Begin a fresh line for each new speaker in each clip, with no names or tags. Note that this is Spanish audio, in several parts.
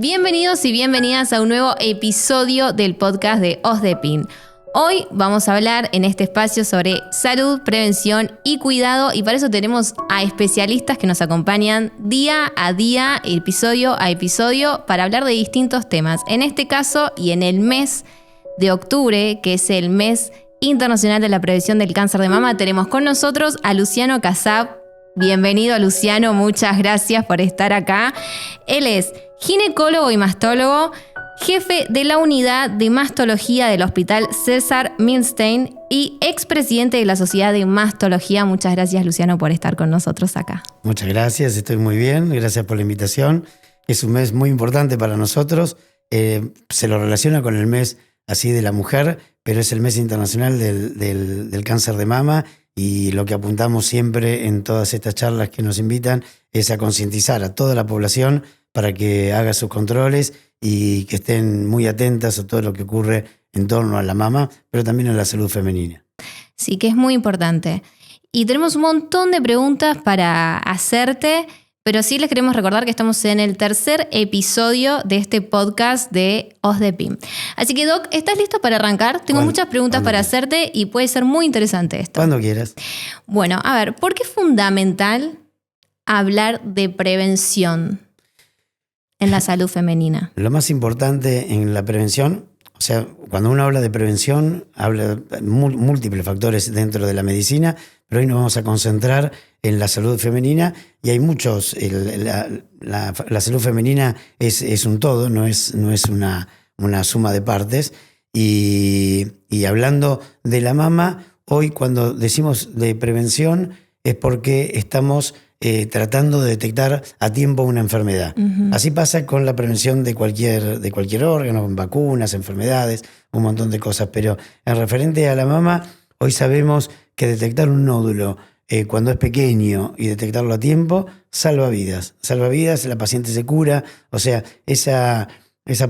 Bienvenidos y bienvenidas a un nuevo episodio del podcast de OSDPIN. Hoy vamos a hablar en este espacio sobre salud, prevención y cuidado, y para eso tenemos a especialistas que nos acompañan día a día, episodio a episodio, para hablar de distintos temas. En este caso y en el mes de octubre, que es el mes internacional de la prevención del cáncer de mama, tenemos con nosotros a Luciano Casab. Bienvenido, Luciano, muchas gracias por estar acá. Él es ginecólogo y mastólogo, jefe de la unidad de mastología del Hospital César Milstein y expresidente de la Sociedad de Mastología. Muchas gracias, Luciano, por estar con nosotros acá.
Muchas gracias, estoy muy bien. Gracias por la invitación. Es un mes muy importante para nosotros. Se lo relaciona con el mes así de la mujer, pero es el mes internacional del cáncer de mama. Y lo que apuntamos siempre en todas estas charlas que nos invitan es a concientizar a toda la población para que haga sus controles y que estén muy atentas a todo lo que ocurre en torno a la mama, pero también a la salud femenina.
Sí, que es muy importante. Y tenemos un montón de preguntas para hacerte, pero sí les queremos recordar que estamos en el tercer episodio de este podcast de OSDPIN. Así que, Doc, ¿estás listo para arrancar? Tengo muchas preguntas para hacerte y puede ser muy interesante esto.
Cuando quieras.
Bueno, a ver, ¿por qué es fundamental hablar de prevención en la salud femenina?
Lo más importante en la prevención, o sea, cuando uno habla de prevención, habla de múltiples factores dentro de la medicina, pero hoy nos vamos a concentrar en la salud femenina y hay muchos. La salud femenina es un todo, no es una suma de partes. Y hablando de la mama, hoy cuando decimos de prevención es porque estamos tratando de detectar a tiempo una enfermedad. Uh-huh. Así pasa con la prevención de cualquier órgano, vacunas, enfermedades, un montón de cosas. Pero en referente a la mama, hoy sabemos que detectar un nódulo cuando es pequeño y detectarlo a tiempo salva vidas. Salva vidas, la paciente se cura. O sea, esa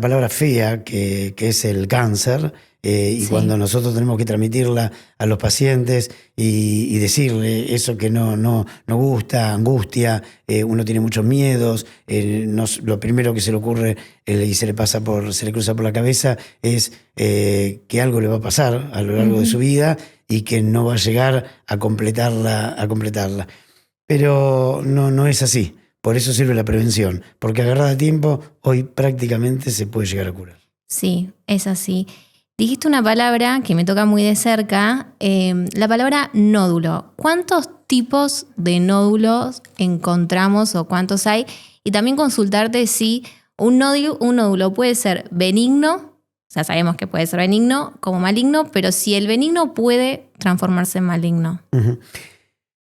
palabra fea que es el cáncer, y sí, cuando nosotros tenemos que transmitirla a los pacientes y decirle eso que no gusta, angustia, uno tiene muchos miedos, lo primero que se le ocurre y se le cruza por la cabeza es que algo le va a pasar a lo largo de su vida y que no va a llegar a completarla. Pero no es así. Por eso sirve la prevención, porque agarrada a tiempo, hoy prácticamente se puede llegar a curar.
Sí, es así. Dijiste una palabra que me toca muy de cerca, la palabra nódulo. ¿Cuántos tipos de nódulos encontramos o cuántos hay? Y también consultarte si un nódulo puede ser benigno, o sea, sabemos que puede ser benigno como maligno, pero si el benigno puede transformarse en maligno.
Uh-huh.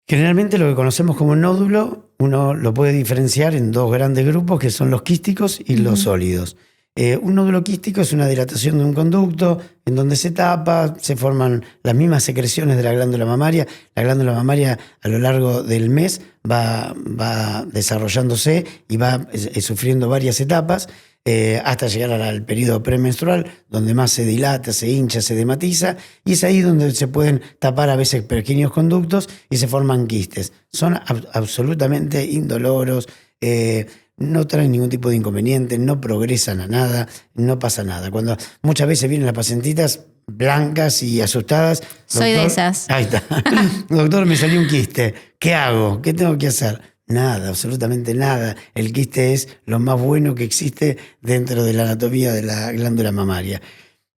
Generalmente lo que conocemos como nódulo, uno lo puede diferenciar en dos grandes grupos que son los quísticos y los sólidos. Un nódulo quístico es una dilatación de un conducto en donde se tapa, se forman las mismas secreciones de la glándula mamaria. La glándula mamaria a lo largo del mes va desarrollándose y va sufriendo varias etapas hasta llegar al periodo premenstrual, donde más se dilata, se hincha, se dematiza, y es ahí donde se pueden tapar a veces pequeños conductos y se forman quistes. Son absolutamente indoloros, no traen ningún tipo de inconveniente, no progresan a nada, no pasa nada. Cuando muchas veces vienen las pacientitas blancas y asustadas.
Soy de esas.
Ahí está. Doctor, me salió un quiste. ¿Qué hago? ¿Qué tengo que hacer? Nada, absolutamente nada. El quiste es lo más bueno que existe dentro de la anatomía de la glándula mamaria.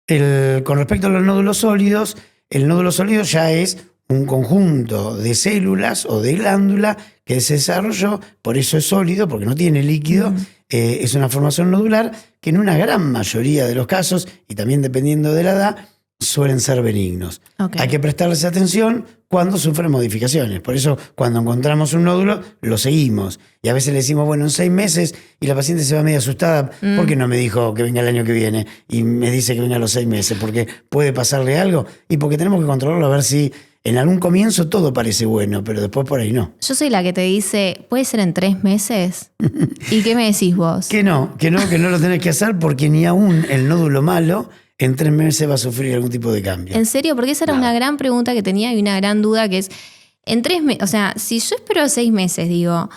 Con respecto a los nódulos sólidos, el nódulo sólido ya es un conjunto de células o de glándula que se desarrolló, por eso es sólido, porque no tiene líquido. Es una formación nodular que en una gran mayoría de los casos, y también dependiendo de la edad, suelen ser benignos. Okay. Hay que prestarles atención cuando sufren modificaciones. Por eso, cuando encontramos un nódulo, lo seguimos. Y a veces le decimos, bueno, en 6 meses, y la paciente se va medio asustada. ¿Por qué no me dijo que venga el año que viene? Y me dice que venga a los 6 meses, porque puede pasarle algo. Y porque tenemos que controlarlo a ver si en algún comienzo todo parece bueno, pero después por ahí no.
Yo soy la que te dice, ¿puede ser en 3 meses? ¿Y qué me decís vos?
Que no lo tenés que hacer, porque ni aún el nódulo malo en 3 meses va a sufrir algún tipo de cambio.
¿En serio? Porque esa era una gran pregunta que tenía y una gran duda que es, en 3 meses, o sea, si yo espero 6 meses, digo,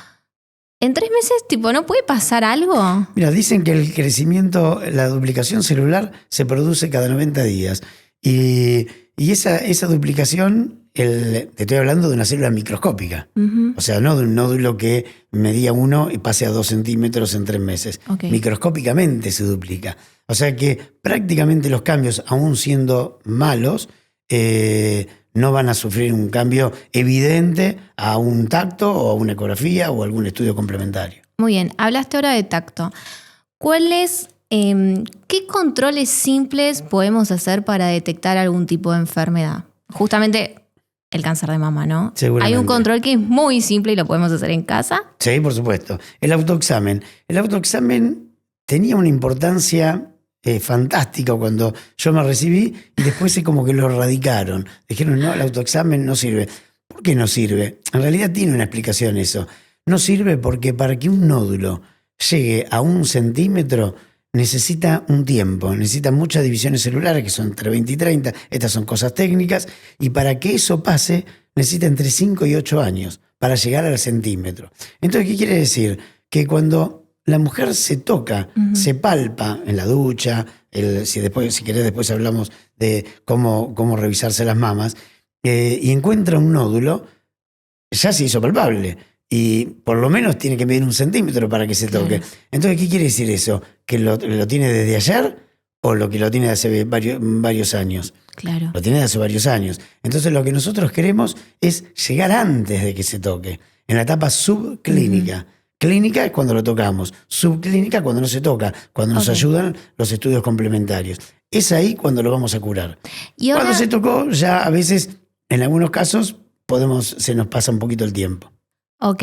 ¿En 3 meses, tipo, no puede pasar algo?
Mira, dicen que el crecimiento, la duplicación celular se produce cada 90 días. Y esa duplicación, te estoy hablando de una célula microscópica.
Ujú.
O sea, no de un nódulo que medía 1 y pase a 2 centímetros en 3 meses.
Ok.
Microscópicamente se duplica. O sea que prácticamente los cambios, aún siendo malos, no van a sufrir un cambio evidente a un tacto o a una ecografía o algún estudio complementario.
Muy bien, hablaste ahora de tacto. ¿Qué controles simples podemos hacer para detectar algún tipo de enfermedad? Justamente el cáncer de mama, ¿no?
Seguramente.
Hay un control que es muy simple y lo podemos hacer en casa.
Sí, por supuesto. El autoexamen. El autoexamen tenía una importancia fantástica cuando yo me recibí y después es como que lo erradicaron. Dijeron, no, el autoexamen no sirve. ¿Por qué no sirve? En realidad tiene una explicación eso. No sirve porque para que un nódulo llegue a 1 centímetro necesita un tiempo, necesita muchas divisiones celulares, que son entre 20 y 30, estas son cosas técnicas, y para que eso pase necesita entre 5 y 8 años para llegar al centímetro. Entonces, ¿qué quiere decir? Que cuando la mujer se toca, se palpa en la ducha, si querés después hablamos de cómo revisarse las mamas, y encuentra un nódulo, ya se hizo palpable. Y por lo menos tiene que medir 1 centímetro para que se toque.
Claro.
Entonces, ¿qué quiere decir eso? ¿Que lo tiene desde ayer o que lo tiene de hace varios años?
Claro.
Lo tiene de hace varios años. Entonces, lo que nosotros queremos es llegar antes de que se toque, en la etapa subclínica. Clínica es cuando lo tocamos, subclínica cuando no se toca, cuando nos ayudan los estudios complementarios. Es ahí cuando lo vamos a curar.
Y ahora,
Cuando se tocó, ya a veces, en algunos casos, se nos pasa un poquito el tiempo.
ok,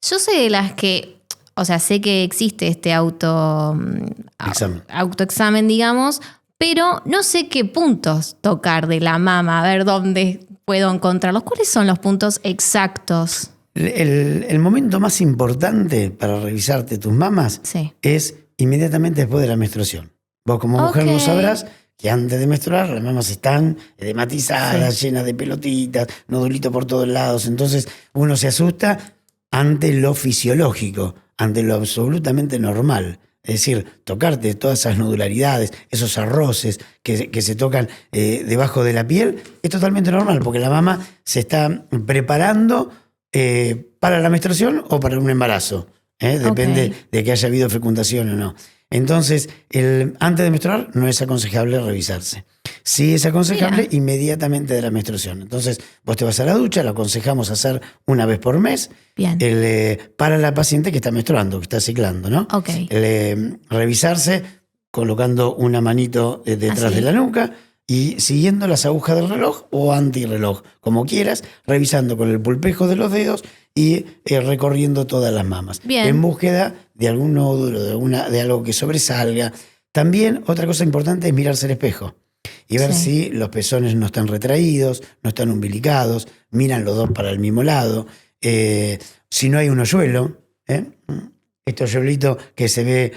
yo soy de las que, o sea, sé que existe este autoexamen, digamos, pero no sé qué puntos tocar de la mama, a ver dónde puedo encontrarlos. ¿Cuáles son los puntos exactos?
El momento más importante para revisarte tus mamas
Sí.
es inmediatamente después de la menstruación. Vos como mujer
Ok.
lo sabrás que antes de menstruar las mamas están edematizadas, llenas de pelotitas, nodulitos por todos lados. Entonces uno se asusta ante lo fisiológico, ante lo absolutamente normal. Es decir, tocarte todas esas nodularidades, esos arroces que se tocan debajo de la piel, es totalmente normal porque la mama se está preparando para la menstruación o para un embarazo. Depende de que haya habido fecundación o no. Entonces, antes de menstruar no es aconsejable revisarse. Sí es aconsejable inmediatamente de la menstruación. Entonces, vos te vas a la ducha, lo aconsejamos hacer 1 vez por mes.
Bien.
Para la paciente que está menstruando, que está ciclando, ¿no?
Ok.
Revisarse colocando una manito detrás de la nuca y siguiendo las agujas del reloj o antirreloj, como quieras, revisando con el pulpejo de los dedos y recorriendo todas las mamas.
Bien.
En búsqueda de algún nódulo, de algo que sobresalga. También otra cosa importante es mirarse al espejo y ver si los pezones no están retraídos, no están umbilicados, miran los dos para el mismo lado. Si no hay un hoyuelo, este hoyuelito que se ve,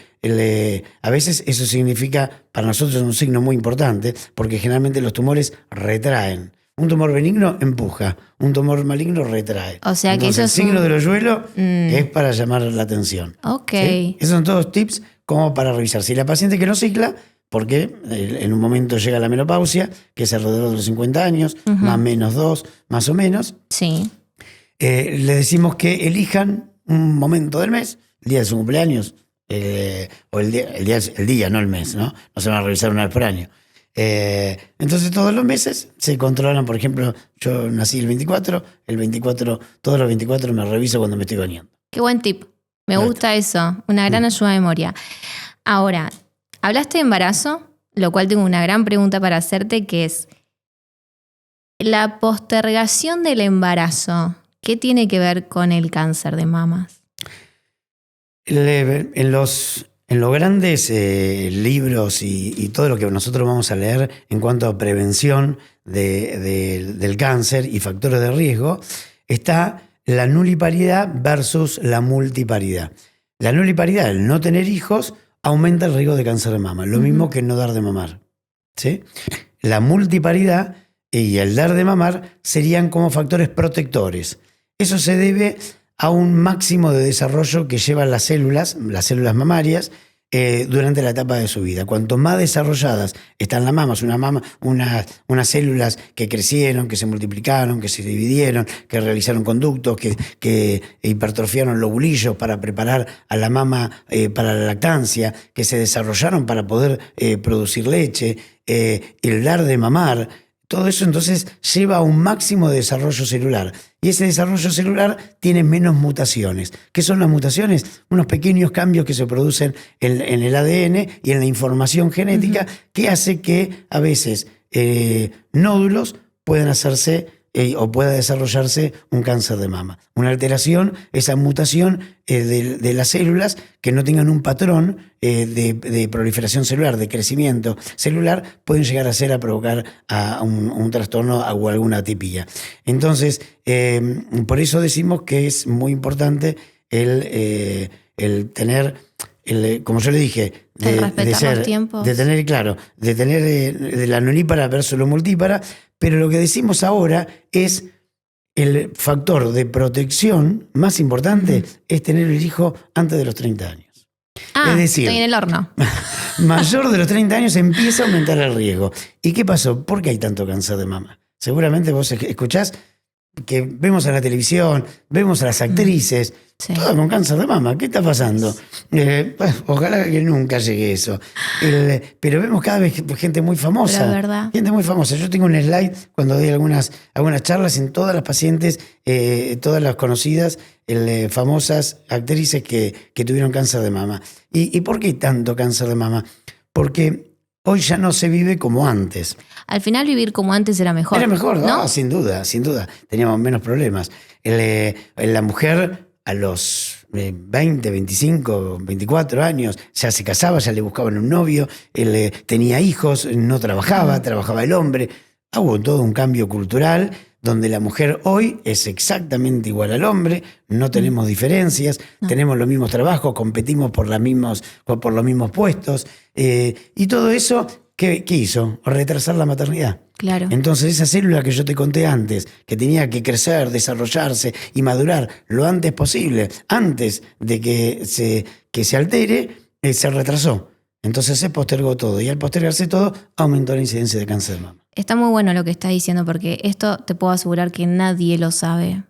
a veces eso significa, para nosotros es un signo muy importante, porque generalmente los tumores retraen. Un tumor benigno empuja, un tumor maligno retrae.
O sea que
entonces,
eso
el
es
signo del hoyuelo es para llamar la atención.
Ok.
¿Sí? Esos son todos tips como para revisar. Si la paciente que no cicla, porque en un momento llega la menopausia, que es alrededor de los 50 años, más o menos 2, más o menos,
Sí.
le decimos que elijan un momento del mes, el día de su cumpleaños, o el día, no el mes, ¿no? No se van a revisar 1 vez por año. Entonces todos los meses se controlan. Por ejemplo, yo nací el 24, todos los 24 me reviso cuando me estoy bañando.
Qué buen tip. Me
Exacto.
gusta eso. Una gran ayuda de memoria. Ahora, hablaste de embarazo, lo cual tengo una gran pregunta para hacerte, que es la postergación del embarazo. ¿Qué tiene que ver con el cáncer de mamas?
En los grandes libros y todo lo que nosotros vamos a leer en cuanto a prevención del cáncer y factores de riesgo, está la nuliparidad versus la multiparidad. La nuliparidad, el no tener hijos, aumenta el riesgo de cáncer de mama, lo mismo que no dar de mamar. ¿Sí? La multiparidad y el dar de mamar serían como factores protectores. Eso se debe a un máximo de desarrollo que llevan las células mamarias, durante la etapa de su vida. Cuanto más desarrolladas están las mamas, unas células que crecieron, que se multiplicaron, que se dividieron, que realizaron conductos, que hipertrofiaron lobulillos para preparar a la mama para la lactancia, que se desarrollaron para poder producir leche, el dar de mamar. Todo eso entonces lleva a un máximo de desarrollo celular. Y ese desarrollo celular tiene menos mutaciones. ¿Qué son las mutaciones? Unos pequeños cambios que se producen en el ADN y en la información genética, que hace que a veces nódulos puedan hacerse o pueda desarrollarse un cáncer de mama. Una alteración, esa mutación de las células que no tengan un patrón de proliferación celular, de crecimiento celular, pueden llegar a provocar a un trastorno o alguna atipia. Entonces, por eso decimos que es muy importante el tener, como yo le dije, de tener la nulípara versus lo multípara. Pero lo que decimos ahora es el factor de protección más importante es tener el hijo antes de los 30 años.
Es decir, estoy en el horno.
Mayor de los 30 años empieza a aumentar el riesgo. ¿Y qué pasó? ¿Por qué hay tanto cáncer de mama? Seguramente vos escuchás que vemos a la televisión, vemos a las actrices, todas con cáncer de mama. ¿Qué está pasando? Ojalá que nunca llegue eso. Pero vemos cada vez gente muy famosa.
Pero es verdad.
Gente muy famosa. Yo tengo un slide cuando doy algunas charlas en todas las pacientes, todas las conocidas, famosas actrices que tuvieron cáncer de mama. ¿Y por qué tanto cáncer de mama? Porque hoy ya no se vive como antes.
Al final vivir como antes era mejor.
Era mejor,
¿no?
Sin duda. Teníamos menos problemas. La mujer a los 20, 25, 24 años ya se casaba, ya le buscaban un novio, tenía hijos, no trabajaba, trabajaba el hombre. Hubo todo un cambio cultural donde la mujer hoy es exactamente igual al hombre, no tenemos diferencias, tenemos los mismos trabajos, competimos por los mismos puestos, y todo eso, ¿qué hizo? Retrasar la maternidad.
Claro.
Entonces esa célula que yo te conté antes, que tenía que crecer, desarrollarse y madurar lo antes posible, antes de que se altere, se retrasó. Entonces se postergó todo, y al postergarse todo, aumentó la incidencia de cáncer de mama.
Está muy bueno lo que estás diciendo, porque esto te puedo asegurar que nadie lo sabe.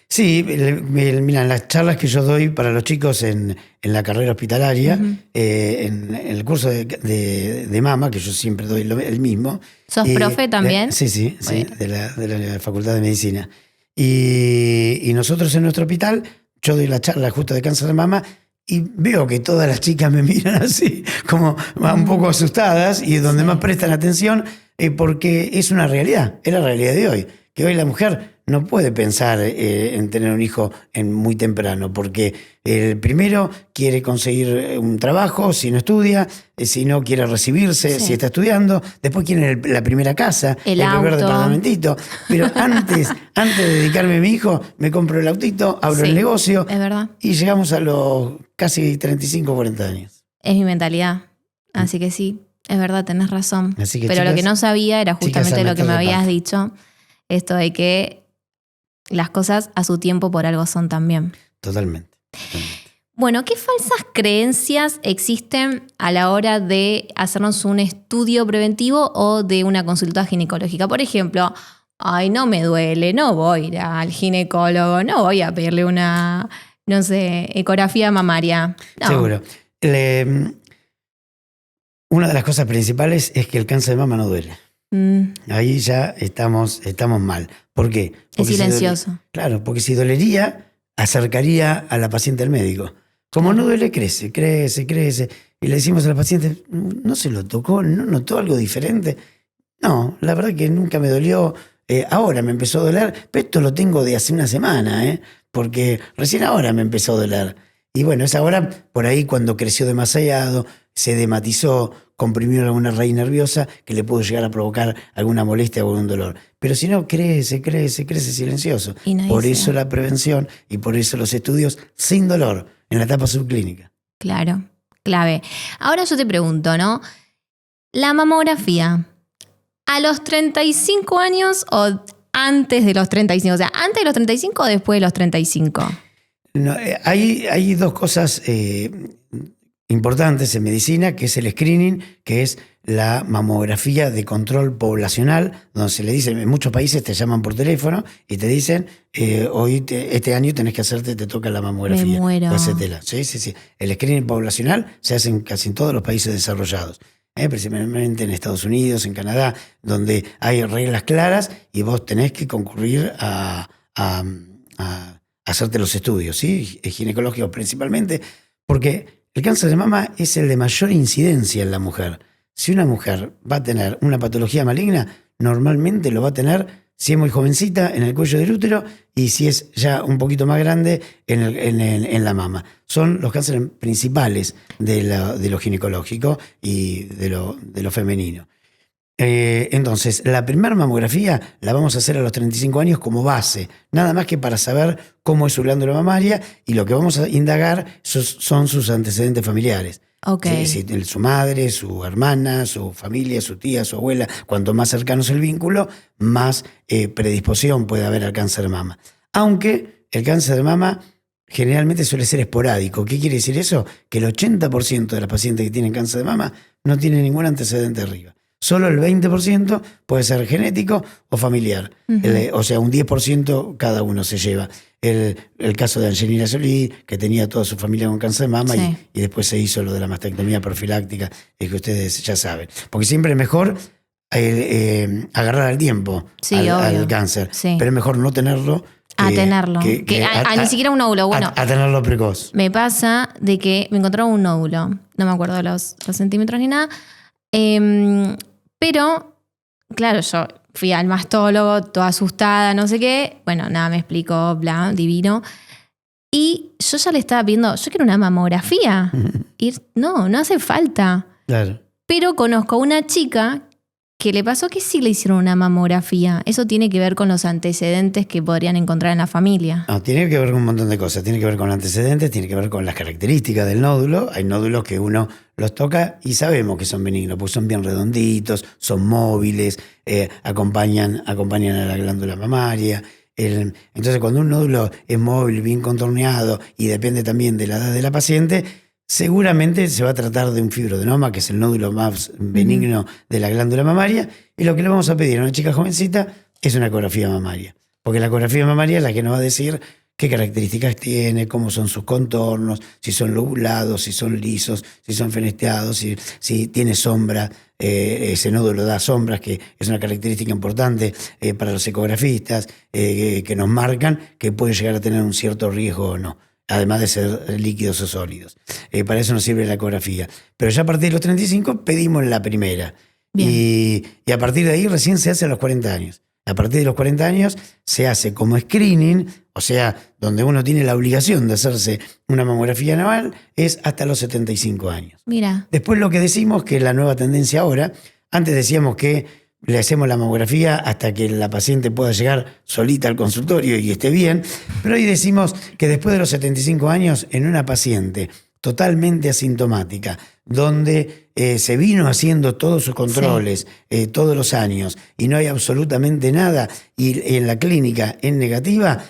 Sí, mira, en las charlas que yo doy para los chicos en la carrera hospitalaria, en el curso de mama, que yo siempre doy el mismo.
¿Sos profe también?
Sí, de la Facultad de Medicina. Y nosotros en nuestro hospital, yo doy la charla justo de cáncer de mama, y veo que todas las chicas me miran así, como un poco asustadas, y donde más prestan atención, porque es una realidad, es la realidad de hoy, que hoy la mujer no puede pensar en tener un hijo muy temprano, porque el primero quiere conseguir un trabajo si no estudia, si no quiere recibirse, si está estudiando, después quiere la primera casa, el primer departamentito. Pero antes de dedicarme a mi hijo, me compro el autito, abro el negocio,
es verdad.
Y llegamos a los casi 35, 40 años.
Es mi mentalidad, así que sí, es verdad, tenés razón.
Así que,
pero
chicas,
lo que no sabía era justamente lo que me habías dicho, esto de que las cosas a su tiempo por algo son también.
Totalmente.
Bueno, ¿qué falsas creencias existen a la hora de hacernos un estudio preventivo o de una consulta ginecológica? Por ejemplo, ay, no me duele, no voy a ir al ginecólogo, no voy a pedirle una, no sé, ecografía mamaria. No.
Seguro. Una de las cosas principales es que el cáncer de mama no duele. Ahí ya estamos mal. ¿Por qué? Porque
es silencioso.
Claro, porque si dolería, acercaría a la paciente al médico. Como no duele, crece. Y le decimos a la paciente, ¿no se lo tocó? ¿No notó algo diferente? No, la verdad que nunca me dolió. Ahora me empezó a doler, pero esto lo tengo de hace una semana, porque recién ahora me empezó a doler. Y bueno, es ahora por ahí cuando creció demasiado, se dematizó, comprimió alguna raíz nerviosa que le pudo llegar a provocar alguna molestia o algún dolor. Pero si no, crece silencioso. Por eso la prevención y por eso los estudios sin dolor en la etapa subclínica.
Claro, clave. Ahora yo te pregunto, ¿no? La mamografía, ¿a los 35 años o antes de los 35? O sea, ¿antes de los 35 o después de los 35?
No, hay dos cosas importantes en medicina, que es el screening, que es la mamografía de control poblacional, donde se le dice, en muchos países te llaman por teléfono y te dicen, este año tenés que hacerte, te toca la mamografía.
Me muero.
Hacétela. Sí. El screening poblacional se hace en casi en todos los países desarrollados. Principalmente en Estados Unidos, en Canadá, donde hay reglas claras y vos tenés que concurrir a hacerte los estudios, ¿sí? Ginecológicos principalmente, porque el cáncer de mama es el de mayor incidencia en la mujer. Si una mujer va a tener una patología maligna, normalmente lo va a tener si es muy jovencita en el cuello del útero y si es ya un poquito más grande en la mama. Son los cánceres principales de lo ginecológico y de lo femenino. Entonces, la primera mamografía la vamos a hacer a los 35 años como base, nada más que para saber cómo es su glándula mamaria, y lo que vamos a indagar son sus antecedentes familiares.
Okay.
Su madre, su hermana, su familia, su tía, su abuela. Cuanto más cercano es el vínculo, más predisposición puede haber al cáncer de mama. Aunque el cáncer de mama generalmente suele ser esporádico. ¿Qué quiere decir eso? Que el 80% de las pacientes que tienen cáncer de mama no tienen ningún antecedente arriba. Solo el 20% puede ser genético o familiar. O sea, un 10% cada uno se lleva. El caso de Angelina Jolie, que tenía toda su familia con cáncer de mama, sí, y después se hizo lo de la mastectomía profiláctica, que ustedes ya saben. Porque siempre es mejor agarrar al tiempo, sí, al cáncer. Sí. Pero es mejor no tenerlo.
Tenerlo. Ni siquiera un nódulo. Bueno,
a tenerlo precoz.
Me pasa de que me encontraron un nódulo. No me acuerdo los centímetros ni nada. Pero, claro, yo fui al mastólogo, toda asustada, no sé qué. Bueno, nada, me explicó, bla, divino. Y yo ya le estaba pidiendo, yo quiero una mamografía. Y no hace falta.
Claro.
Pero conozco a una chica que le pasó que sí le hicieron una mamografía. Eso tiene que ver con los antecedentes que podrían encontrar en la familia.
No, tiene que ver con un montón de cosas. Tiene que ver con antecedentes, tiene que ver con las características del nódulo. Hay nódulos que uno los toca y sabemos que son benignos, porque son bien redonditos, son móviles, acompañan a la glándula mamaria. Entonces, cuando un nódulo es móvil, bien contorneado y depende también de la edad de la paciente, seguramente se va a tratar de un fibroadenoma, que es el nódulo más benigno de la glándula mamaria, y lo que le vamos a pedir a una chica jovencita es una ecografía mamaria, porque la ecografía mamaria es la que nos va a decir qué características tiene, cómo son sus contornos, si son lobulados, si son lisos, si son fenestrados, si tiene sombra, ese nódulo da sombras, que es una característica importante para los ecografistas, que nos marcan que puede llegar a tener un cierto riesgo o no, además de ser líquidos o sólidos. Para eso nos sirve la ecografía. Pero ya a partir de los 35 pedimos la primera. Y a partir de ahí recién se hace a los 40 años. A partir de los 40 años se hace como screening, o sea, donde uno tiene la obligación de hacerse una mamografía anual, es hasta los 75 años.
Mira.
Después lo que decimos, que es la nueva tendencia ahora, antes decíamos que le hacemos la mamografía hasta que la paciente pueda llegar solita al consultorio y esté bien, pero hoy decimos que después de los 75 años, en una paciente totalmente asintomática, donde se vino haciendo todos sus controles todos los años y no hay absolutamente nada, y en la clínica es negativa,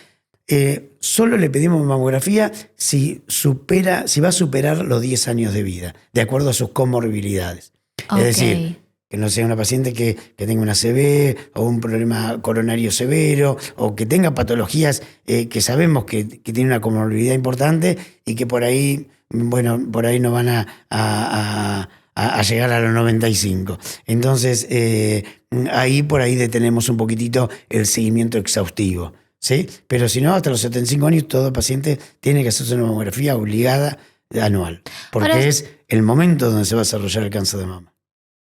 solo le pedimos mamografía si va a superar los 10 años de vida, de acuerdo a sus comorbilidades.
Okay.
Es decir, que no sea una paciente que tenga una CB o un problema coronario severo, o que tenga patologías que sabemos que tiene una comorbilidad importante y que por ahí no van a llegar a los 95. Entonces, por ahí detenemos un poquitito el seguimiento exhaustivo, ¿sí? Pero si no, hasta los 75 años todo paciente tiene que hacerse una mamografía obligada anual, porque ahora es el momento donde se va a desarrollar el cáncer de mama.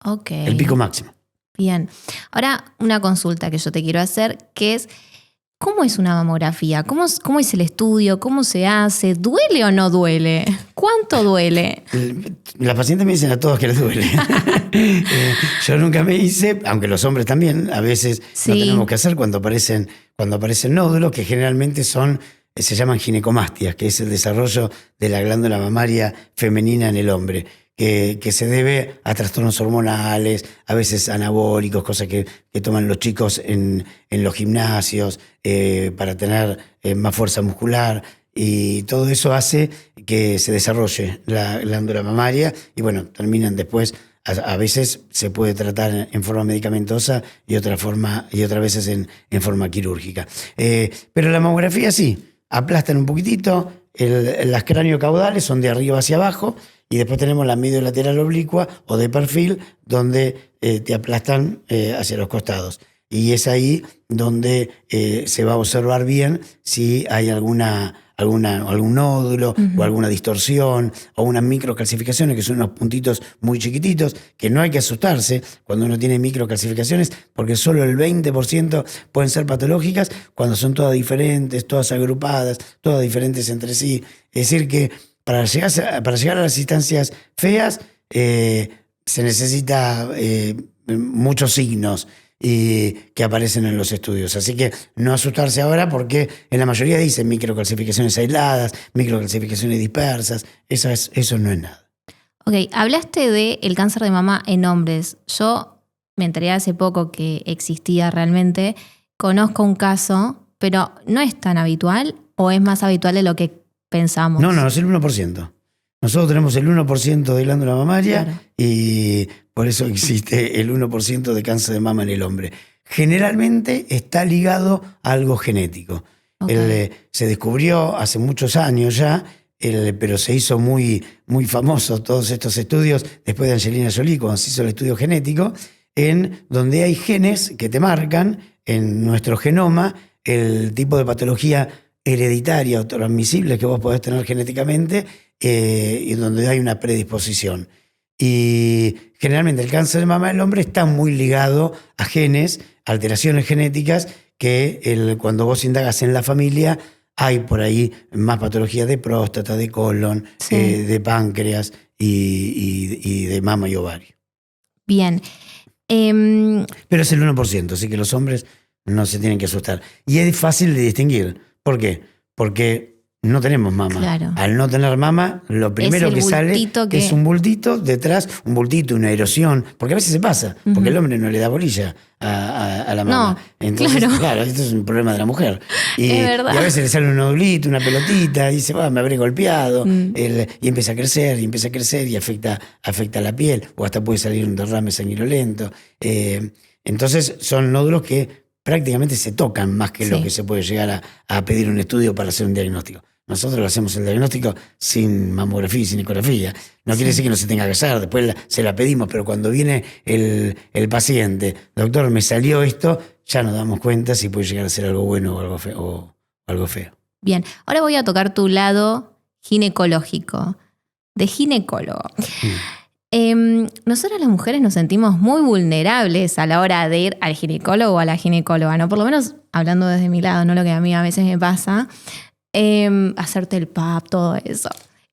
Okay.
El pico máximo.
Bien. Ahora, una consulta que yo te quiero hacer, que es, ¿cómo es una mamografía? ¿Cómo es el estudio? ¿Cómo se hace? ¿Duele o no duele? ¿Cuánto duele?
Las pacientes me dicen a todos que les duele. Yo nunca me hice, aunque los hombres también, a veces lo tenemos que hacer cuando aparecen nódulos, que generalmente se llaman ginecomastias, que es el desarrollo de la glándula mamaria femenina en el hombre, que se debe a trastornos hormonales, a veces anabólicos, cosas que toman los chicos en los gimnasios para tener más fuerza muscular. y todo eso hace que se desarrolle la glándula mamaria y bueno, terminan después. A veces se puede tratar en forma medicamentosa y otras veces en forma quirúrgica. Pero la mamografía sí, aplastan un poquitito, las craniocaudales son de arriba hacia abajo y después tenemos la medio lateral oblicua o de perfil donde te aplastan hacia los costados. Y es ahí donde se va a observar bien si hay algún nódulo o alguna distorsión o unas microcalcificaciones, que son unos puntitos muy chiquititos, que no hay que asustarse cuando uno tiene microcalcificaciones, porque solo el 20% pueden ser patológicas cuando son todas diferentes, todas agrupadas, todas diferentes entre sí. Es decir que para llegar a las instancias feas se necesita muchos signos y que aparecen en los estudios. Así que no asustarse ahora porque en la mayoría dicen microcalcificaciones aisladas, microcalcificaciones dispersas. Eso no es nada.
Ok, hablaste del cáncer de mama en hombres. Yo me enteré hace poco que existía realmente. Conozco un caso, pero ¿no es tan habitual o es más habitual de lo que pensamos?
No, es el 1%. Nosotros tenemos el 1% de glándula mamaria, claro, y por eso existe el 1% de cáncer de mama en el hombre. Generalmente está ligado a algo genético. Okay. Se descubrió hace muchos años ya, pero se hizo muy, muy famoso todos estos estudios después de Angelina Jolie, cuando se hizo el estudio genético, en donde hay genes que te marcan en nuestro genoma el tipo de patología hereditaria o transmisible que vos podés tener genéticamente, y donde hay una predisposición. Y generalmente el cáncer de mama del hombre está muy ligado a genes, alteraciones genéticas, que cuando vos indagas en la familia hay por ahí más patologías de próstata, de colon, sí, de páncreas y de mama y ovario.
Bien.
Pero es el 1%, así que los hombres no se tienen que asustar. Y es fácil de distinguir. ¿Por qué? Porque no tenemos mama. Claro. Al no tener mama, lo primero que sale es un bultito detrás, un bultito, una erosión, porque a veces se pasa, porque el hombre no le da bolilla a la mama. No, entonces, claro, esto es un problema de la mujer. Y a veces le sale un nodulito, una pelotita, y dice, me habré golpeado, y empieza a crecer, y afecta la piel, o hasta puede salir un derrame sanguinolento. Entonces son nódulos que prácticamente se tocan más que lo que se puede llegar a pedir un estudio para hacer un diagnóstico. Nosotros lo hacemos el diagnóstico sin mamografía y sin ecografía. No quiere decir que no se tenga que hacer, después se la pedimos, pero cuando viene el paciente, doctor, me salió esto, ya nos damos cuenta si puede llegar a ser algo bueno o algo feo.
Bien, ahora voy a tocar tu lado ginecológico, de ginecólogo. Nosotras las mujeres nos sentimos muy vulnerables a la hora de ir al ginecólogo o a la ginecóloga, ¿no? Por lo menos hablando desde mi lado, no lo que a mí a veces me pasa. Hacerte el PAP, todo eso.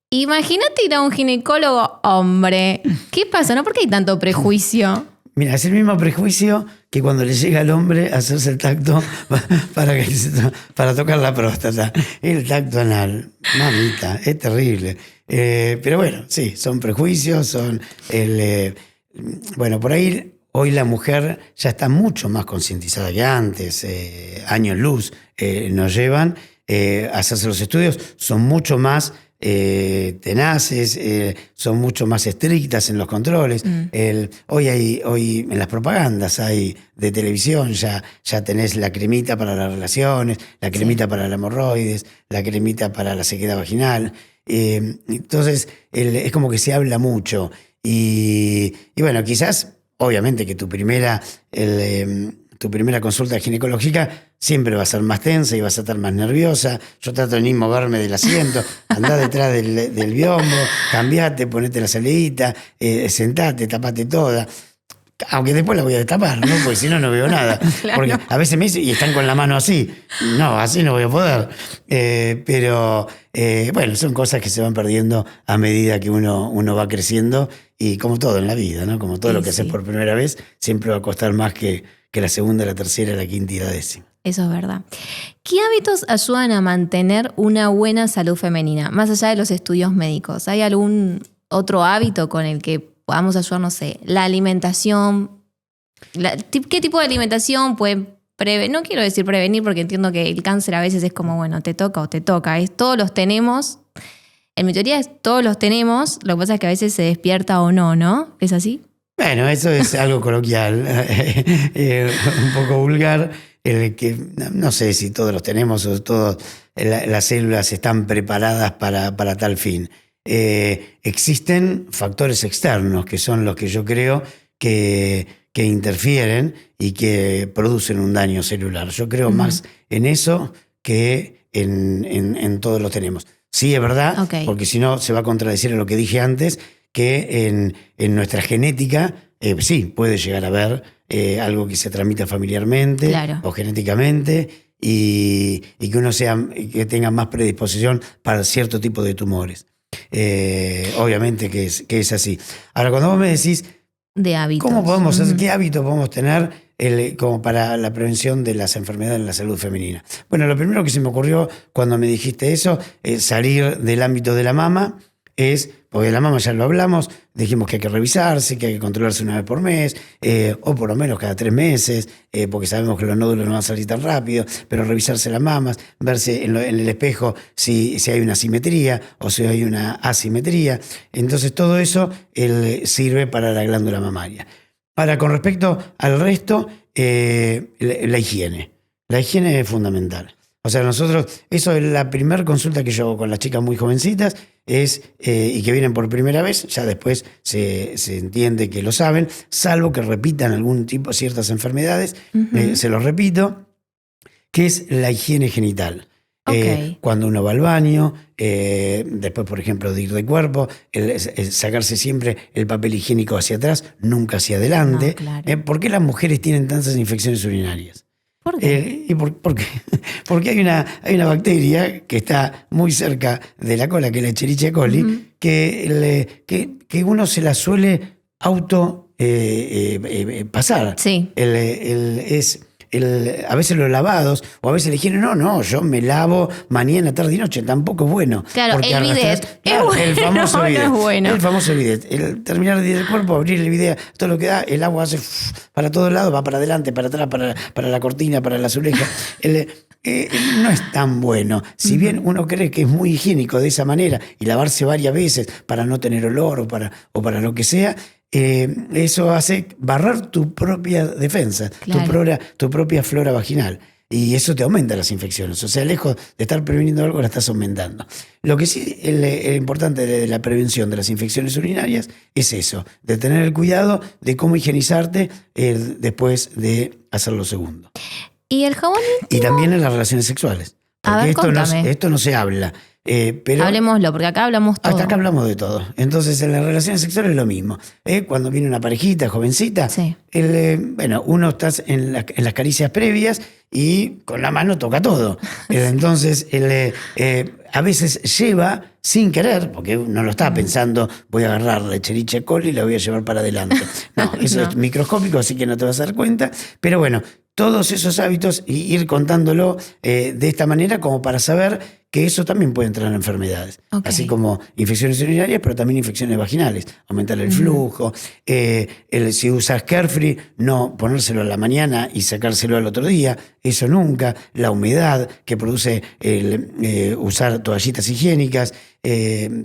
Imagínate ir a un ginecólogo hombre. ¿Qué pasa? ¿No? ¿Por qué hay tanto prejuicio?
Mira, es el mismo prejuicio que cuando le llega al hombre a hacerse el tacto para tocar la próstata. El tacto anal, mamita, es terrible. Pero bueno, sí, son prejuicios, bueno, por ahí hoy la mujer ya está mucho más concientizada que antes, años luz nos llevan a hacerse los estudios, son mucho más tenaces, son mucho más estrictas en los controles. Hoy en las propagandas hay de televisión, ya tenés la cremita para las relaciones, la cremita para el hemorroides, la cremita para la sequedad vaginal. Entonces es como que se habla mucho y bueno, quizás obviamente que tu primera consulta ginecológica siempre va a ser más tensa y vas a estar más nerviosa. Yo trato de ni moverme del asiento, andá detrás del biombo, cambiate, ponete la salidita, sentate, tapate toda. Aunque después la voy a destapar, ¿no? Porque si no, no veo nada. Claro. Porque a veces me dicen, y están con la mano así. No, así no voy a poder. Pero bueno, son cosas que se van perdiendo a medida que uno va creciendo. Y como todo en la vida, ¿no? Como todo lo que haces por primera vez, siempre va a costar más que la segunda, la tercera, la quinta y la décima.
Eso es verdad. ¿Qué hábitos ayudan a mantener una buena salud femenina? Más allá de los estudios médicos, ¿hay algún otro hábito con el que podamos ayudar, no sé, la alimentación? ¿Qué tipo de alimentación puede no quiero decir prevenir porque entiendo que el cáncer a veces es como, bueno, te toca o te toca. Todos los tenemos. En mi teoría es todos los tenemos. Lo que pasa es que a veces se despierta o no, ¿no? ¿Es así?
Bueno, eso es algo coloquial, un poco vulgar, el que no sé si todos los tenemos o todas las células están preparadas para tal fin. Existen factores externos que son los que yo creo que interfieren y que producen un daño celular. Yo creo más en eso que en todos los tenemos. Sí, es verdad, porque si no se va a contradecir a lo que dije antes, que en nuestra genética sí puede llegar a haber algo que se transmita familiarmente o genéticamente y que tenga más predisposición para cierto tipo de tumores. Obviamente que es así. Ahora, cuando vos me decís
de hábitos,
¿cómo podemos hacer, qué hábitos podemos tener como para la prevención de las enfermedades en la salud femenina? Bueno, lo primero que se me ocurrió cuando me dijiste eso es salir del ámbito de la mama. Porque la mama ya lo hablamos, dijimos que hay que revisarse, que hay que controlarse una vez por mes, o por lo menos cada 3 meses, porque sabemos que los nódulos no van a salir tan rápido, pero revisarse las mamas, verse en el espejo si hay una simetría o si hay una asimetría. Entonces todo eso sirve para la glándula mamaria. Ahora, con respecto al resto, la higiene. La higiene es fundamental. O sea, nosotros, eso es la primera consulta que yo hago con las chicas muy jovencitas, y que vienen por primera vez, ya después se entiende que lo saben, salvo que repitan algún tipo, ciertas enfermedades, se los repito, que es la higiene genital. Cuando uno va al baño, después, por ejemplo, de ir de cuerpo, sacarse siempre el papel higiénico hacia atrás, nunca hacia adelante. No, claro. ¿Por qué las mujeres tienen tantas infecciones urinarias?
¿Por qué?
¿Por qué? Porque hay una bacteria que está muy cerca de la cola, que es la Escherichia coli, que uno se la suele pasar.
Sí.
A veces los lavados, o a veces la higiene, no, yo me lavo mañana, tarde y noche, tampoco es bueno.
Claro, el bidet.
Claro, el famoso bidet.
No es bueno.
El famoso bidet. El terminar del cuerpo, abrir el bidet, todo lo que da, el agua hace para todos lados, va para adelante, para atrás, para la cortina, para la azuleja. No es tan bueno. Si bien uno cree que es muy higiénico de esa manera y lavarse varias veces para no tener olor o para lo que sea, eso hace barrer tu propia defensa, claro, tu propia flora vaginal. Y eso te aumenta las infecciones. O sea, lejos de estar previniendo algo, la estás aumentando. Lo que sí es importante de la prevención de las infecciones urinarias es eso, de tener el cuidado de cómo higienizarte después de hacer lo segundo.
¿Y el jabón íntimo?
Y también en las relaciones sexuales. Porque esto no se habla. Pero
hablemoslo, porque acá hablamos todo.
Hasta acá hablamos de todo. Entonces, en las relaciones sexuales es lo mismo. Cuando viene una parejita jovencita,
sí,
uno está en las caricias previas y con la mano toca todo. Entonces, a veces lleva sin querer, porque uno lo está pensando, voy a agarrar la Escherichia coli y la voy a llevar para adelante. No, eso es microscópico, así que no te vas a dar cuenta. Pero bueno, todos esos hábitos, y ir contándolo de esta manera como para saber que eso también puede entrar en enfermedades. Así como infecciones urinarias, pero también infecciones vaginales. Aumentar el flujo. Si usas Carefree, no ponérselo a la mañana y sacárselo al otro día. Eso nunca. La humedad que produce usar toallitas higiénicas.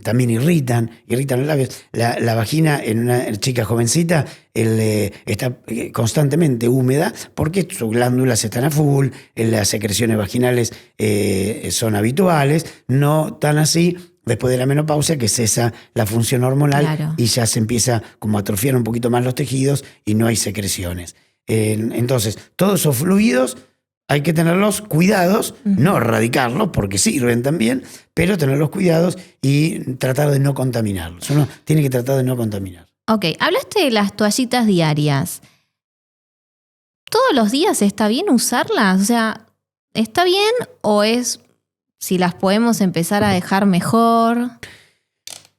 También irritan los labios. La vagina en una chica jovencita está constantemente húmeda porque sus glándulas están a full, las secreciones vaginales son habituales, no tan así después de la menopausia, que cesa la función hormonal, claro, y ya se empieza como a atrofiar un poquito más los tejidos y no hay secreciones. Entonces, todos esos fluidos hay que tenerlos cuidados, no erradicarlos, porque sirven también, pero tenerlos cuidados y tratar de no contaminarlos. Uno tiene que tratar de no contaminar.
Ok, hablaste de las toallitas diarias. ¿Todos los días está bien usarlas? O sea, ¿está bien o es si las podemos empezar a dejar mejor?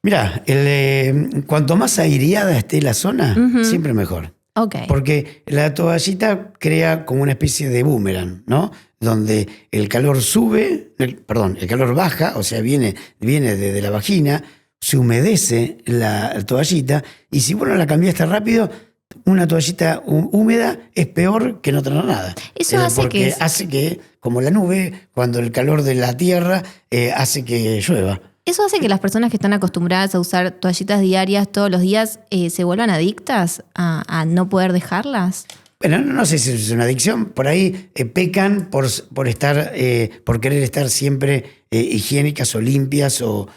Mirá, cuanto más aireada esté la zona, siempre mejor.
Okay.
Porque la toallita crea como una especie de boomerang, ¿no? Donde el calor el calor baja, o sea, viene desde la vagina, se humedece la toallita, y si vos no la cambiaste rápido, una toallita húmeda es peor que no tener nada.
Eso hace
porque hace que, como la nube, cuando el calor de la tierra hace que llueva.
¿Eso hace que las personas que están acostumbradas a usar toallitas diarias todos los días se vuelvan adictas a no poder dejarlas?
Bueno, no sé si es una adicción. Por ahí pecan por querer estar siempre higiénicas o limpias o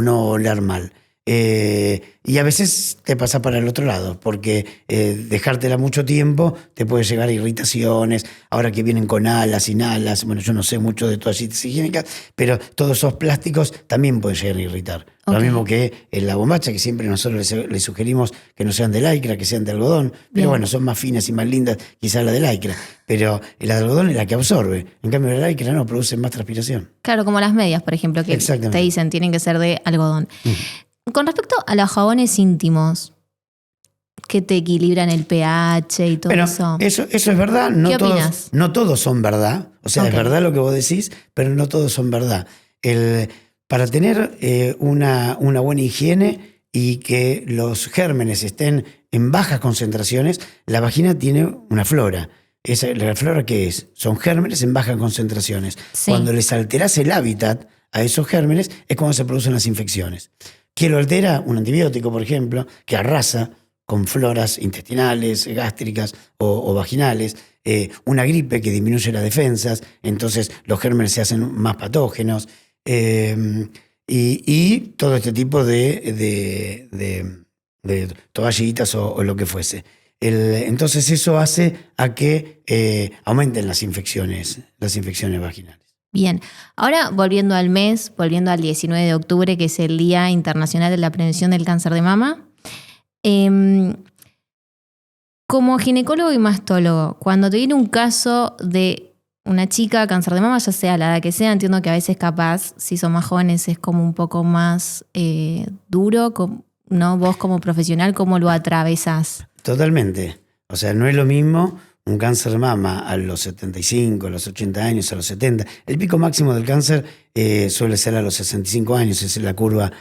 no oler mal. Y a veces te pasa para el otro lado, porque dejártela mucho tiempo te puede llegar a irritaciones. Ahora que vienen con alas, sin alas, bueno, yo no sé mucho de toallitas higiénicas, pero todos esos plásticos también pueden llegar a irritar. Okay. Lo mismo que la bombacha, que siempre nosotros les sugerimos que no sean de lycra, que sean de algodón. Pero bien, bueno, son más finas y más lindas quizás la de lycra. Pero la de algodón es la que absorbe. En cambio la lycra no, produce más transpiración.
Claro, como las medias, por ejemplo, que te dicen tienen que ser de algodón. Con respecto a los jabones íntimos, que te equilibran el pH y todo eso.
Eso es verdad.
¿Qué opinas?
No todos son verdad. O sea, okay, es verdad lo que vos decís, pero no todos son verdad. Para tener una buena higiene y que los gérmenes estén en bajas concentraciones, la vagina tiene una flora. ¿La flora qué es? Son gérmenes en bajas concentraciones. Sí. Cuando les alterás el hábitat a esos gérmenes es cuando se producen las infecciones. ¿Qué lo altera? Un antibiótico, por ejemplo, que arrasa con floras intestinales, gástricas o vaginales. Una gripe que disminuye las defensas, entonces los gérmenes se hacen más patógenos. Y todo este tipo de toallitas o lo que fuese. Entonces eso hace a que aumenten las infecciones vaginales.
Bien, ahora volviendo al 19 de octubre, que es el Día Internacional de la Prevención del Cáncer de Mama. Como ginecólogo y mastólogo, cuando te viene un caso de una chica cáncer de mama, ya sea la edad que sea, entiendo que a veces capaz, si son más jóvenes, es como un poco más duro, ¿no? Vos como profesional, ¿cómo lo atravesás?
Totalmente. O sea, no es lo mismo un cáncer de mama a los 75, a los 80 años, a los 70. El pico máximo del cáncer suele ser a los 65 años, esa es la curva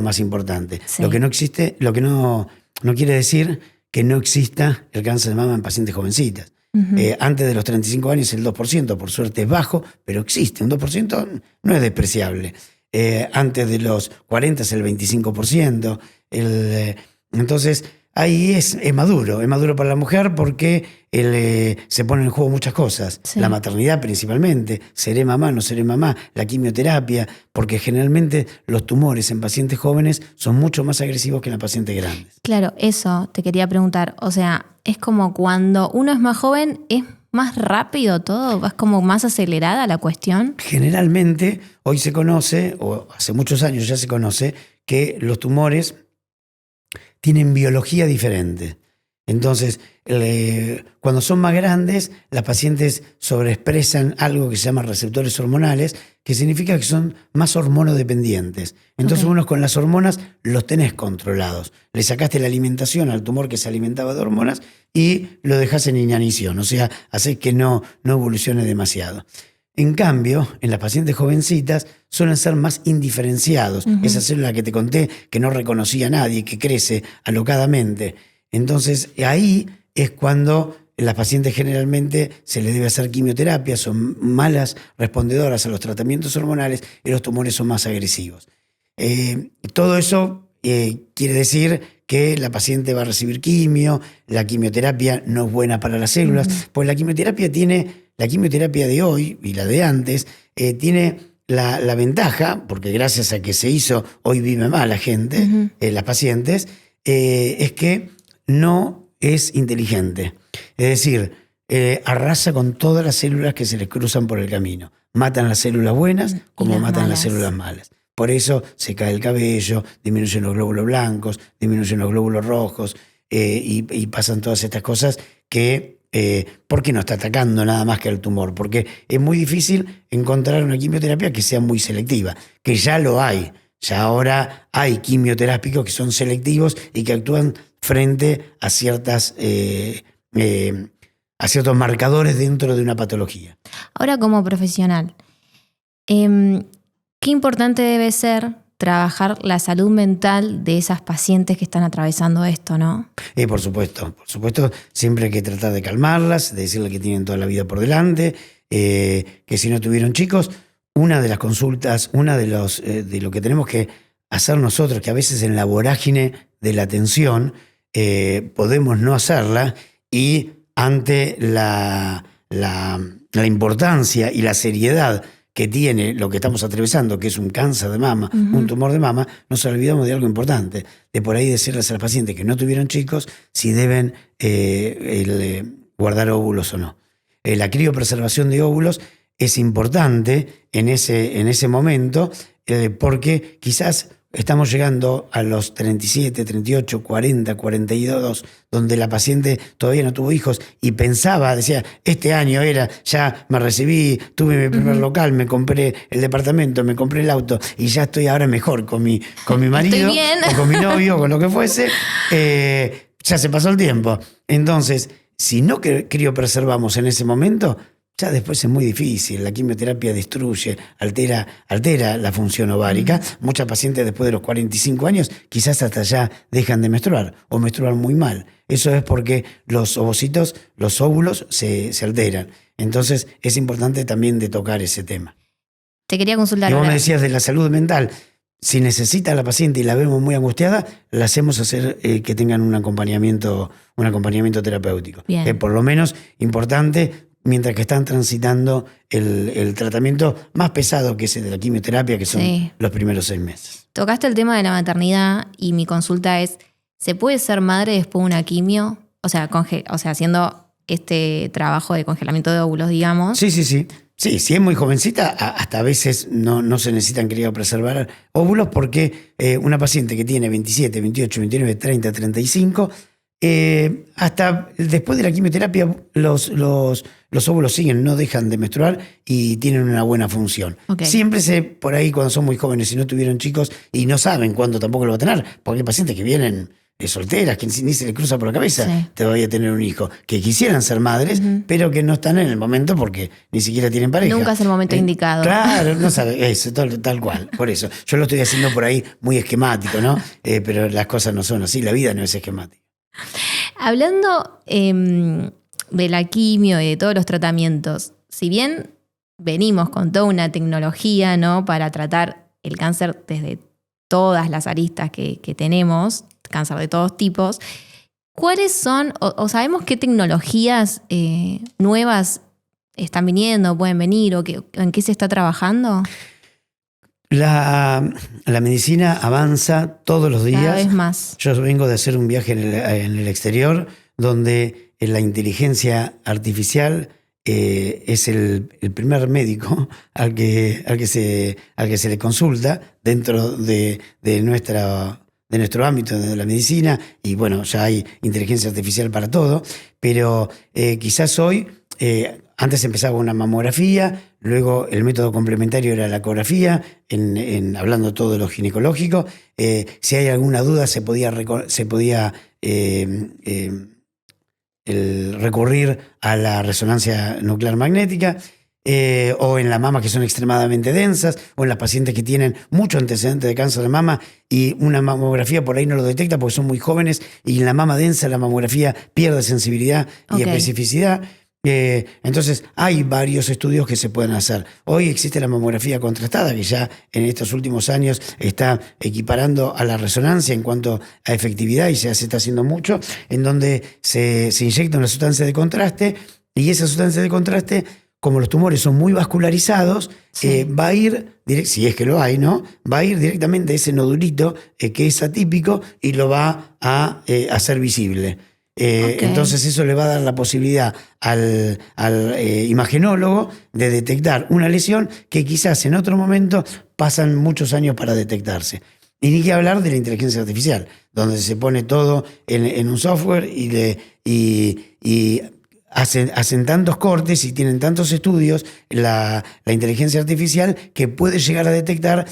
más importante. Sí. Lo que no existe, lo que no quiere decir que no exista el cáncer de mama en pacientes jovencitas. Uh-huh. Antes de los 35 años el 2%, por suerte es bajo, pero existe. Un 2% no es despreciable. Antes de los 40 es el 25%. Entonces, ahí es maduro para la mujer porque se ponen en juego muchas cosas. Sí. La maternidad principalmente, seré mamá, no seré mamá, la quimioterapia, porque generalmente los tumores en pacientes jóvenes son mucho más agresivos que en las pacientes grandes.
Claro, eso te quería preguntar. O sea, es como cuando uno es más joven, es más rápido todo, es como más acelerada la cuestión.
Generalmente, hoy se conoce, o hace muchos años ya se conoce, que los tumores tienen biología diferente. Entonces, cuando son más grandes, las pacientes sobreexpresan algo que se llama receptores hormonales, que significa que son más hormonodependientes. Entonces, okay, unos con las hormonas los tenés controlados. Le sacaste la alimentación al tumor que se alimentaba de hormonas y lo dejás en inanición. O sea, haces que no evolucione demasiado. En cambio, en las pacientes jovencitas suelen ser más indiferenciados. Uh-huh. Esa célula que te conté, que no reconocía a nadie, que crece alocadamente. Entonces, ahí es cuando las pacientes generalmente se les debe hacer quimioterapia, son malas respondedoras a los tratamientos hormonales y los tumores son más agresivos. Todo eso quiere decir que la paciente va a recibir quimio, la quimioterapia no es buena para las células, uh-huh, pues la quimioterapia de hoy y la de antes tiene la ventaja, porque gracias a que se hizo, hoy vive más la gente, uh-huh, las pacientes, es que no es inteligente. Es decir, arrasa con todas las células que se les cruzan por el camino. Matan las células buenas como matan las células malas. Por eso se cae el cabello, disminuyen los glóbulos blancos, disminuyen los glóbulos rojos y pasan todas estas cosas que... ¿por qué no está atacando nada más que al tumor? Porque es muy difícil encontrar una quimioterapia que sea muy selectiva, que ya lo hay. Ya ahora hay quimioterápicos que son selectivos y que actúan frente a ciertos marcadores dentro de una patología.
Ahora, como profesional, qué importante debe ser trabajar la salud mental de esas pacientes que están atravesando esto, ¿no?
Por supuesto, siempre hay que tratar de calmarlas, de decirle que tienen toda la vida por delante, que si no tuvieron chicos, una de las consultas, de lo que tenemos que hacer nosotros, que a veces en la vorágine de la atención podemos no hacerla, y ante la importancia y la seriedad que tiene lo que estamos atravesando, que es un cáncer de mama, un tumor de mama, nos olvidamos de algo importante, de por ahí decirles a las pacientes que no tuvieron chicos si deben guardar óvulos o no. La criopreservación de óvulos es importante en ese momento, porque quizás estamos llegando a los 37, 38, 40, 42, donde la paciente todavía no tuvo hijos y decía, este año ya me recibí, tuve mi primer local, me compré el departamento, me compré el auto y ya estoy ahora mejor con mi marido o con mi novio o con lo que fuese. Ya se pasó el tiempo. Entonces, si no criopreservamos en ese momento, ya después es muy difícil. La quimioterapia destruye, altera la función ovárica. Muchas pacientes después de los 45 años quizás hasta ya dejan de menstruar o menstruar muy mal. Eso es porque los ovocitos, los óvulos se alteran. Entonces es importante también de tocar ese tema.
Te quería consultar.
Y vos me decías de la salud mental. Si necesita la paciente y la vemos muy angustiada, la hacemos hacer que tengan un acompañamiento terapéutico. Por lo menos importante, mientras que están transitando el tratamiento más pesado, que es el de la quimioterapia, que son los primeros 6 meses.
Tocaste el tema de la maternidad y mi consulta es, ¿se puede ser madre después de una quimio? O sea, haciendo este trabajo de congelamiento de óvulos, digamos.
Sí. Sí, si es muy jovencita, hasta a veces no se necesitan criopreservar óvulos, porque una paciente que tiene 27, 28, 29, 30, 35... hasta después de la quimioterapia los óvulos siguen, no dejan de menstruar y tienen una buena función. Siempre por ahí cuando son muy jóvenes y no tuvieron chicos y no saben cuándo tampoco lo va a tener, porque hay pacientes que vienen solteras, que ni se les cruza por la cabeza todavía tener un hijo, que quisieran ser madres, pero que no están en el momento porque ni siquiera tienen pareja.
Nunca es el momento indicado.
Claro, no sabe, eso, tal cual, por eso. Yo lo estoy haciendo por ahí muy esquemático, ¿no? Pero las cosas no son así, la vida no es esquemática.
Hablando de la quimio y de todos los tratamientos, si bien venimos con toda una tecnología, ¿no?, para tratar el cáncer desde todas las aristas que tenemos, cáncer de todos tipos, ¿cuáles son, o sabemos qué tecnologías nuevas están viniendo, pueden venir, o en qué se está trabajando?
La medicina avanza todos los días.
Cada vez más.
Yo vengo de hacer un viaje en el exterior, donde la inteligencia artificial es el primer médico al que se le consulta dentro de nuestro ámbito de la medicina, y bueno, ya hay inteligencia artificial para todo, pero quizás hoy, antes empezaba una mamografía, luego el método complementario era la ecografía, hablando todo de lo ginecológico. Si hay alguna duda se podía recurrir a la resonancia nuclear magnética, o en las mamas que son extremadamente densas, o en las pacientes que tienen mucho antecedente de cáncer de mama y una mamografía por ahí no lo detecta porque son muy jóvenes, y en la mama densa la mamografía pierde sensibilidad y especificidad. Entonces hay varios estudios que se pueden hacer. Hoy existe la mamografía contrastada, que ya en estos últimos años está equiparando a la resonancia en cuanto a efectividad, y ya se está haciendo mucho, en donde se inyecta una sustancia de contraste, y esa sustancia de contraste, como los tumores son muy vascularizados, va a ir, si es que lo hay, ¿no?, va a ir directamente a ese nodulito que es atípico y lo va a hacer visible. Entonces eso le va a dar la posibilidad al imagenólogo de detectar una lesión que quizás en otro momento pasan muchos años para detectarse. Y ni que hablar de la inteligencia artificial, donde se pone todo en un software y hacen tantos cortes y tienen tantos estudios la inteligencia artificial, que puede llegar a detectar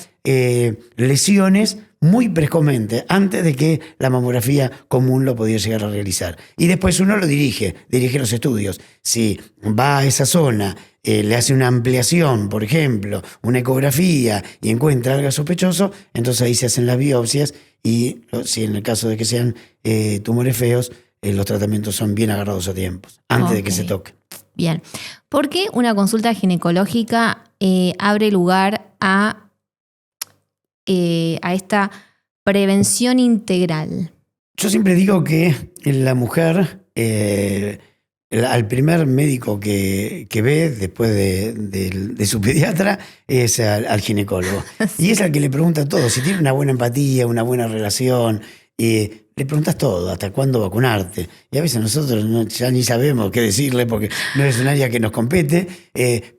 lesiones muy precozmente, antes de que la mamografía común lo podía llegar a realizar. Y después uno lo dirige los estudios. Si va a esa zona le hace una ampliación, por ejemplo, una ecografía y encuentra algo sospechoso, entonces ahí se hacen las biopsias y si en el caso de que sean tumores feos, los tratamientos son bien agarrados a tiempo, antes de que se toque.
Bien. ¿Por qué una consulta ginecológica abre lugar a esta prevención integral?
Yo siempre digo que la mujer, al primer médico que ve después de su pediatra es al ginecólogo. Sí. Y es al que le pregunta todo, si tiene una buena empatía, una buena relación. Le preguntas todo, hasta cuándo vacunarte. Y a veces nosotros ya ni sabemos qué decirle porque no es un área que nos compete,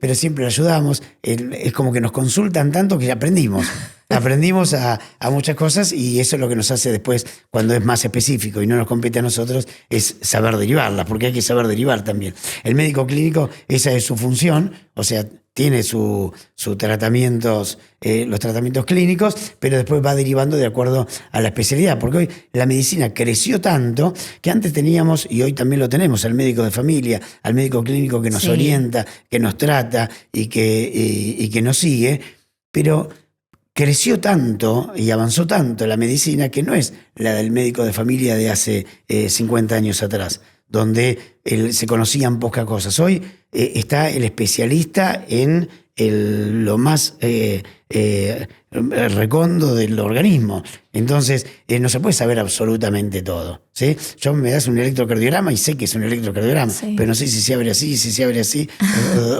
pero siempre le ayudamos. Es como que nos consultan tanto que ya aprendimos. Aprendimos a muchas cosas y eso es lo que nos hace después, cuando es más específico y no nos compete a nosotros, es saber derivarlas, porque hay que saber derivar también. El médico clínico, esa es su función, o sea, tiene sus tratamientos, los tratamientos clínicos, pero después va derivando de acuerdo a la especialidad, porque hoy la medicina creció tanto que antes teníamos, y hoy también lo tenemos, al médico de familia, al médico clínico que nos orienta, que nos trata y que nos sigue, pero creció tanto y avanzó tanto la medicina que no es la del médico de familia de hace 50 años atrás, donde se conocían pocas cosas. Hoy está el especialista en lo más recondo del organismo. Entonces, no se puede saber absolutamente todo, ¿sí? Yo me das un electrocardiograma y sé que es un electrocardiograma, pero no sé si se abre así,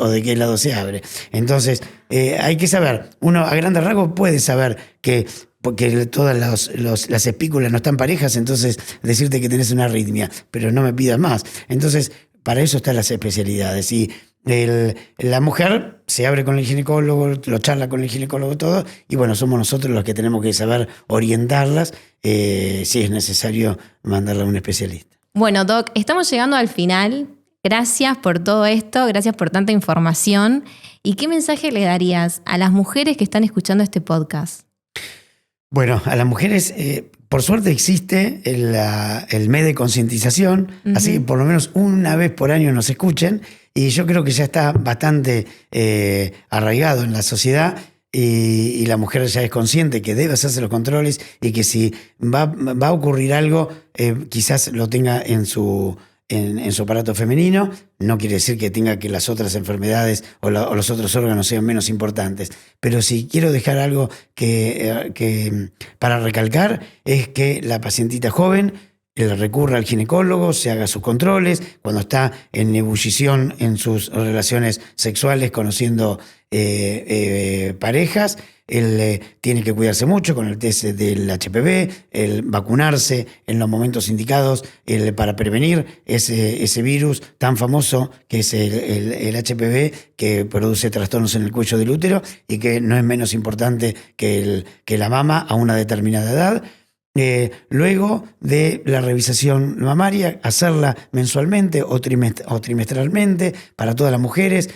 o de qué lado se abre. Entonces, hay que saber. Uno a grandes rasgos puede saber que porque todas las espículas no están parejas, entonces decirte que tenés una arritmia, pero no me pidas más. Entonces, para eso están las especialidades. Y la mujer se abre con el ginecólogo, lo charla con el ginecólogo todo, y bueno, somos nosotros los que tenemos que saber orientarlas, si es necesario mandarla a un especialista.
Bueno, Doc, estamos llegando al final. Gracias por todo esto, gracias por tanta información. ¿Y qué mensaje le darías a las mujeres que están escuchando este podcast?
Bueno, a las mujeres, por suerte existe el mes de concientización, así que por lo menos una vez por año nos escuchen, y yo creo que ya está bastante arraigado en la sociedad, y la mujer ya es consciente que debe hacerse los controles y que si va a ocurrir algo, quizás lo tenga en su aparato femenino. No quiere decir que tenga que las otras enfermedades o los otros órganos sean menos importantes, pero si quiero dejar algo que para recalcar es que la pacientita joven recurra al ginecólogo, se haga sus controles, cuando está en ebullición en sus relaciones sexuales, conociendo parejas. Él tiene que cuidarse mucho con el test del HPV, el vacunarse en los momentos indicados para prevenir ese virus tan famoso que es el HPV, que produce trastornos en el cuello del útero y que no es menos importante que la mama a una determinada edad. Luego de la revisación mamaria, hacerla mensualmente o trimestralmente para todas las mujeres,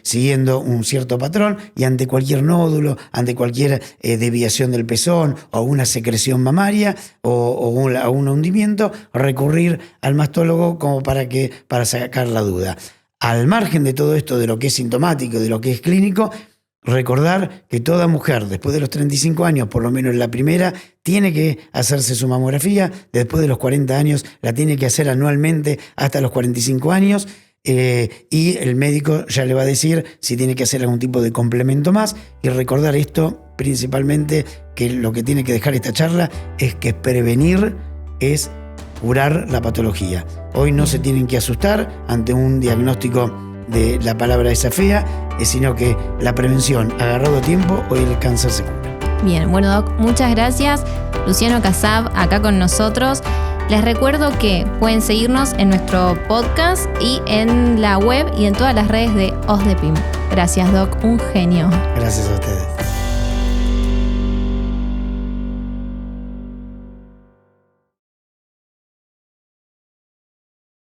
siguiendo un cierto patrón, y ante cualquier nódulo, ante cualquier desviación del pezón o una secreción mamaria o un hundimiento, recurrir al mastólogo como para sacar la duda. Al margen de todo esto, de lo que es sintomático, de lo que es clínico, recordar que toda mujer después de los 35 años, por lo menos la primera, tiene que hacerse su mamografía. Después de los 40 años la tiene que hacer anualmente hasta los 45 años, y el médico ya le va a decir si tiene que hacer algún tipo de complemento más. Y recordar esto principalmente, que lo que tiene que dejar esta charla es que prevenir es curar la patología. Hoy no se tienen que asustar ante un diagnóstico de la palabra esa fea, sino que la prevención, agarrado a tiempo, hoy el cáncer se cura.
Bien, bueno, Doc, muchas gracias. Luciano Casab acá con nosotros. Les recuerdo que pueden seguirnos en nuestro podcast y en la web y en todas las redes de OsDePIM. Gracias, Doc, un genio.
Gracias a ustedes.